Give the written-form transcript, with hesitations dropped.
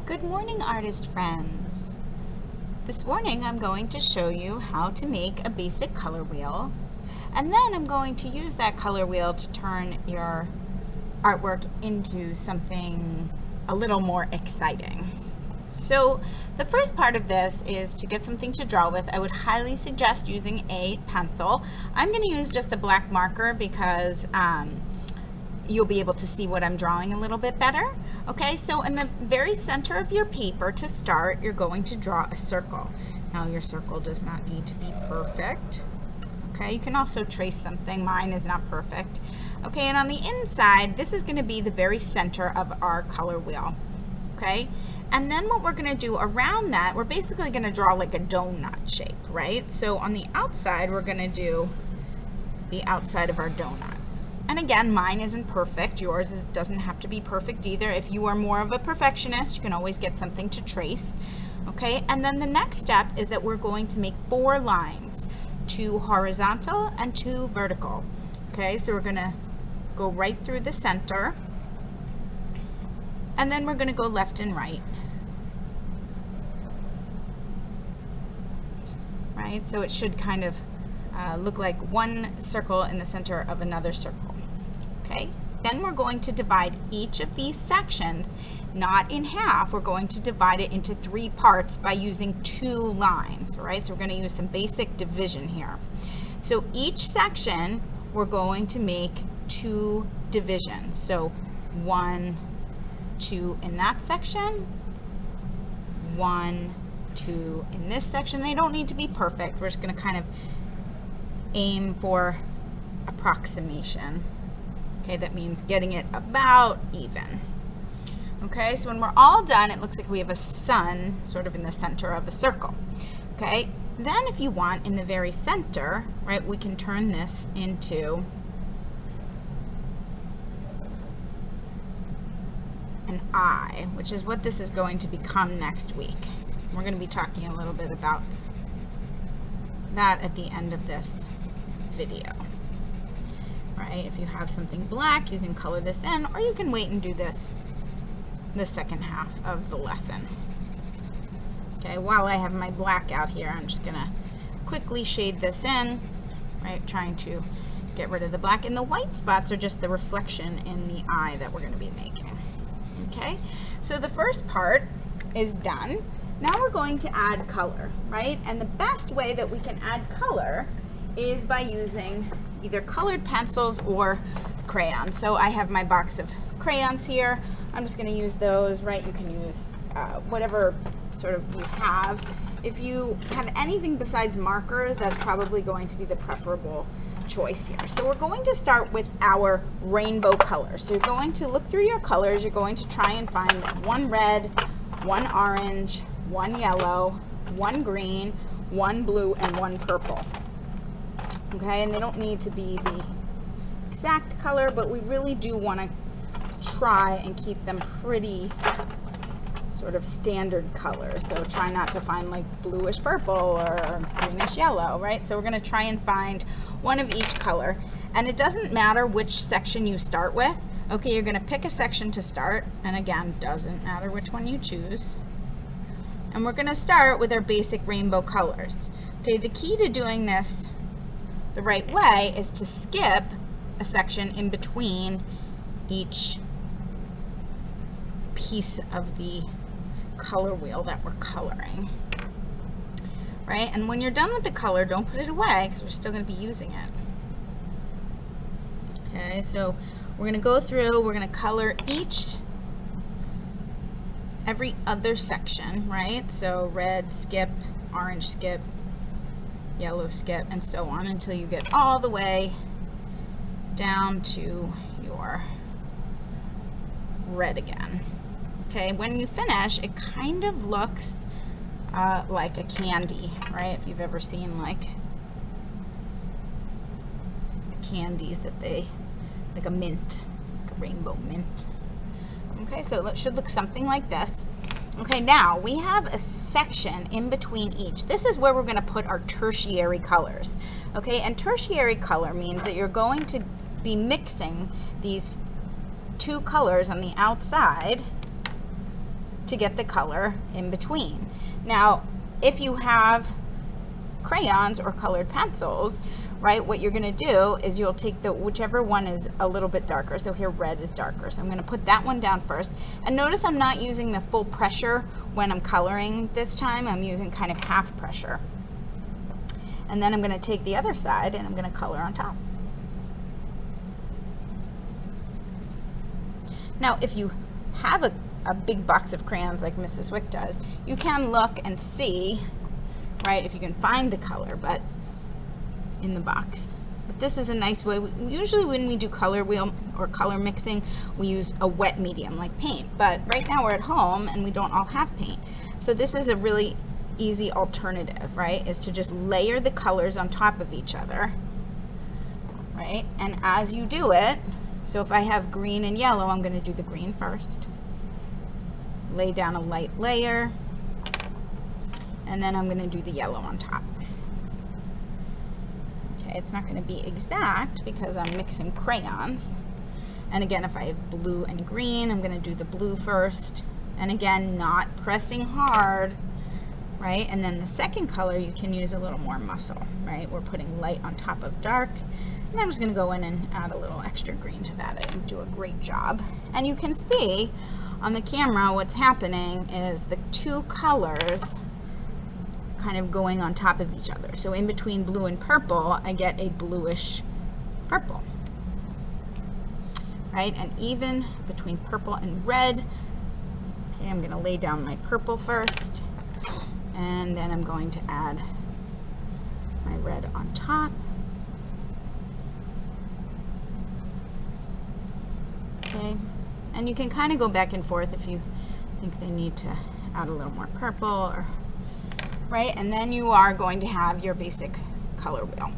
Good morning, artist friends. This morning I'm going to show you how to make a basic color wheel, and then I'm going to use that color wheel to turn your artwork into something a little more exciting. So the first part of this is to get something to draw with. I would highly suggest using a pencil. I'm going to use just a black marker because you'll be able to see what I'm drawing a little bit better. Okay, so in the very center of your paper to start, you're going to draw a circle. Now your circle does not need to be perfect. Okay, you can also trace something. Mine is not perfect. Okay, and on the inside, this is going to be the very center of our color wheel. Okay, and then what we're going to do around that, we're basically going to draw like a donut shape, right? So on the outside, we're going to do the outside of our donut. And again, mine isn't perfect. Yours doesn't have to be perfect either. If you are more of a perfectionist, you can always get something to trace. Okay, and then the next step is that we're going to make 4 lines, 2 horizontal and 2 vertical. Okay, so we're going to go right through the center, and then we're going to go left and right. Right, so it should kind of look like one circle in the center of another circle. Okay, then we're going to divide each of these sections not in half. We're going to divide it into 3 parts by using 2 lines. Right, so we're going to use some basic division here. So each section we're going to make 2 divisions. So 1, 2 in that section, 1, 2 in this section. They don't need to be perfect. We're just going to kind of aim for approximation. Okay, that means getting it about even. Okay, so when we're all done, it looks like we have a sun sort of in the center of a circle. Okay, then if you want, in the very center, right, we can turn this into an eye, which is what this is going to become next week. We're going to be talking a little bit about that at the end of this video. Right, if you have something black, you can color this in, or you can wait and do this the second half of the lesson. Okay, while I have my black out here, I'm just gonna quickly shade this in, right, trying to get rid of the black, and the white spots are just the reflection in the eye that we're going to be making. Okay, so the first part is done. Now we're going to add color, right? And the best way that we can add color is by using either colored pencils or crayons. So I have my box of crayons here. I'm just going to use those, right? You can use whatever sort of you have. If you have anything besides markers, that's probably going to be the preferable choice here. So we're going to start with our rainbow colors. So you're going to look through your colors. You're going to try and find 1 red, 1 orange, 1 yellow, 1 green, 1 blue, and 1 purple. Okay, and they don't need to be the exact color, but we really do want to try and keep them pretty sort of standard color. So try not to find like bluish purple or greenish yellow, right? So we're going to try and find one of each color, and it doesn't matter which section you start with. Okay, you're going to pick a section to start, and again, doesn't matter which one you choose. And we're going to start with our basic rainbow colors. Okay, the key to doing this the right way is to skip a section in between each piece of the color wheel that we're coloring. Right? And when you're done with the color, don't put it away because we're still going to be using it. Okay, so we're going to go through, we're going to color every other section, right? So red, skip, orange, skip, yellow, skip, and so on until you get all the way down to your red again. Okay, when you finish, it kind of looks like a candy, right? If you've ever seen like the candies that like a mint, like a rainbow mint. Okay, so it should look something like this. Okay, now we have a section in between each. This is where we're going to put our tertiary colors. Okay, and tertiary color means that you're going to be mixing these 2 colors on the outside to get the color in between. Now, if you have crayons or colored pencils, right, what you're going to do is you'll take the whichever one is a little bit darker. So here red is darker, so I'm going to put that one down first. And notice I'm not using the full pressure when I'm coloring this time. I'm using kind of half pressure. And then I'm going to take the other side and I'm going to color on top. Now, if you have a big box of crayons like Mrs. Wick does, you can look and see, right, if you can find the color, but in the box. But this is a nice way. Usually when we do color wheel or color mixing, we use a wet medium like paint, but right now we're at home and we don't all have paint. So this is a really easy alternative, right, is to just layer the colors on top of each other, right? And as you do it, so if I have green and yellow, I'm going to do the green first, lay down a light layer, and then I'm going to do the yellow on top. Okay, it's not going to be exact because I'm mixing crayons. And again, if I have blue and green, I'm going to do the blue first. And again, not pressing hard, right? And then the second color, you can use a little more muscle, right? We're putting light on top of dark. And I'm just going to go in and add a little extra green to that. I didn't do a great job. And you can see on the camera what's happening is the two colors kind of going on top of each other. So in between blue and purple, I get a bluish purple, right? And even between purple and red, okay, I'm going to lay down my purple first, and then I'm going to add my red on top. Okay, and you can kind of go back and forth if you think they need to add a little more purple, or right, and then you are going to have your basic color wheel.